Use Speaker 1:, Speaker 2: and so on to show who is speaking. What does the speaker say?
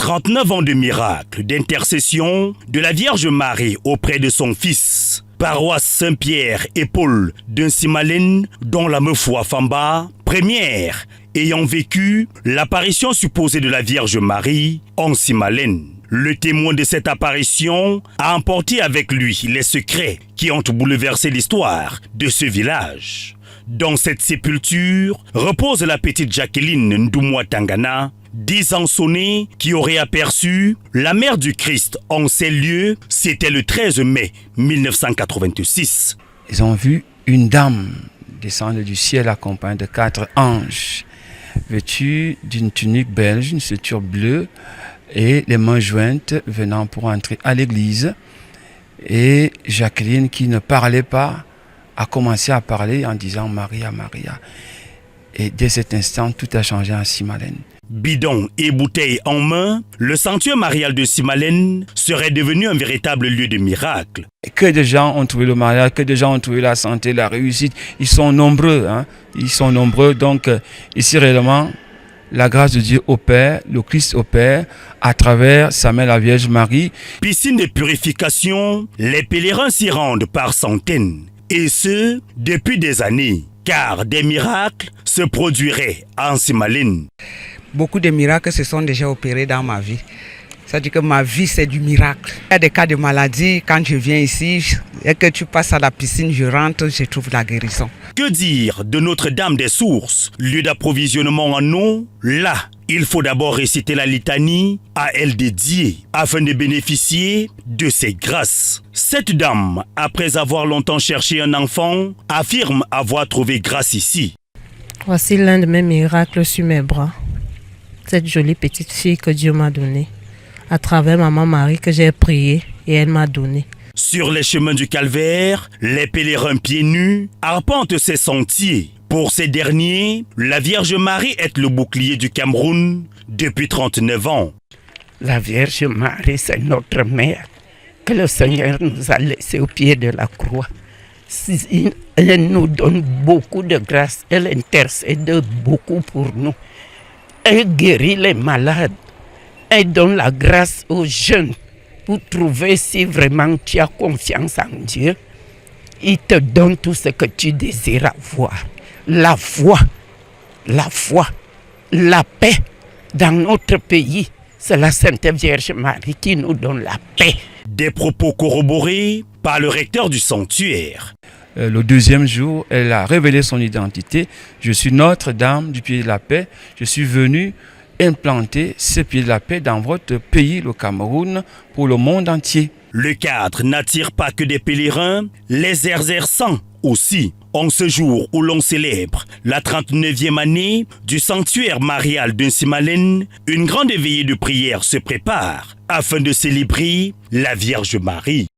Speaker 1: 39 ans de miracles, d'intercession de la Vierge Marie auprès de son Fils. Paroisse Saint-Pierre et Paul d'Insimalène, dont la Meufoi Famba, première ayant vécu l'apparition supposée de la Vierge Marie en Simalène. Le témoin de cette apparition a emporté avec lui les secrets qui ont bouleversé l'histoire de ce village. Dans cette sépulture repose la petite Jacqueline Ndoumoua Tangana, 10 ans sonnés, qui aurait aperçu la mère du Christ en ces lieux. C'était le 13 mai 1986.
Speaker 2: Ils ont vu une dame descendre du ciel accompagnée de 4 anges, vêtue d'une tunique belge, une ceinture bleue, et les mains jointes venant pour entrer à l'église. Et Jacqueline, qui ne parlait pas, a commencé à parler en disant « Maria, Maria ». Et dès cet instant, tout a changé en Simalène.
Speaker 1: Bidon et bouteille en main, le sanctuaire marial de Simalène serait devenu un véritable lieu de miracle.
Speaker 2: Que de gens ont trouvé le mariage, que de gens ont trouvé la santé, la réussite. Ils sont nombreux, Ils sont nombreux. Donc, ici réellement, la grâce de Dieu opère, le Christ opère à travers sa mère la Vierge Marie.
Speaker 1: Piscine de purification, les pèlerins s'y rendent par centaines. Et ce, depuis des années. Car des miracles se produiraient en Simalène.
Speaker 3: Beaucoup de miracles se sont déjà opérés dans ma vie. C'est-à-dire que ma vie, c'est du miracle. Il y a des cas de maladie, quand je viens ici, et que tu passes à la piscine, je rentre, je trouve la guérison.
Speaker 1: Que dire de Notre-Dame des Sources, lieu d'approvisionnement en eau? Là, il faut d'abord réciter la litanie à elle dédiée, afin de bénéficier de ses grâces. Cette dame, après avoir longtemps cherché un enfant, affirme avoir trouvé grâce ici.
Speaker 4: Voici l'un de mes miracles sur mes bras. Cette jolie petite fille que Dieu m'a donnée, à travers Maman Marie que j'ai prié et elle m'a donnée.
Speaker 1: Sur les chemins du calvaire, les pèlerins pieds nus arpentent ces sentiers. Pour ces derniers, la Vierge Marie est le bouclier du Cameroun depuis 39 ans.
Speaker 5: La Vierge Marie, c'est notre mère que le Seigneur nous a laissée au pied de la croix. Elle nous donne beaucoup de grâce, elle intercède beaucoup pour nous. Elle guérit les malades, elle donne la grâce aux jeunes pour trouver si vraiment tu as confiance en Dieu. Il te donne tout ce que tu désires avoir. La foi, la paix dans notre pays. C'est la Sainte Vierge Marie qui nous donne la paix.
Speaker 1: Des propos corroborés par le recteur du sanctuaire.
Speaker 2: Le deuxième jour, elle a révélé son identité. Je suis Notre-Dame du Pied de la Paix. Je suis venu implanter ce Pied de la Paix dans votre pays, le Cameroun, pour le monde entier.
Speaker 1: Le cadre n'attire pas que des pèlerins, les exerçants aussi. En ce jour où l'on célèbre la 39e année du sanctuaire marial d'Insimalène, une grande veillée de prière se prépare afin de célébrer la Vierge Marie.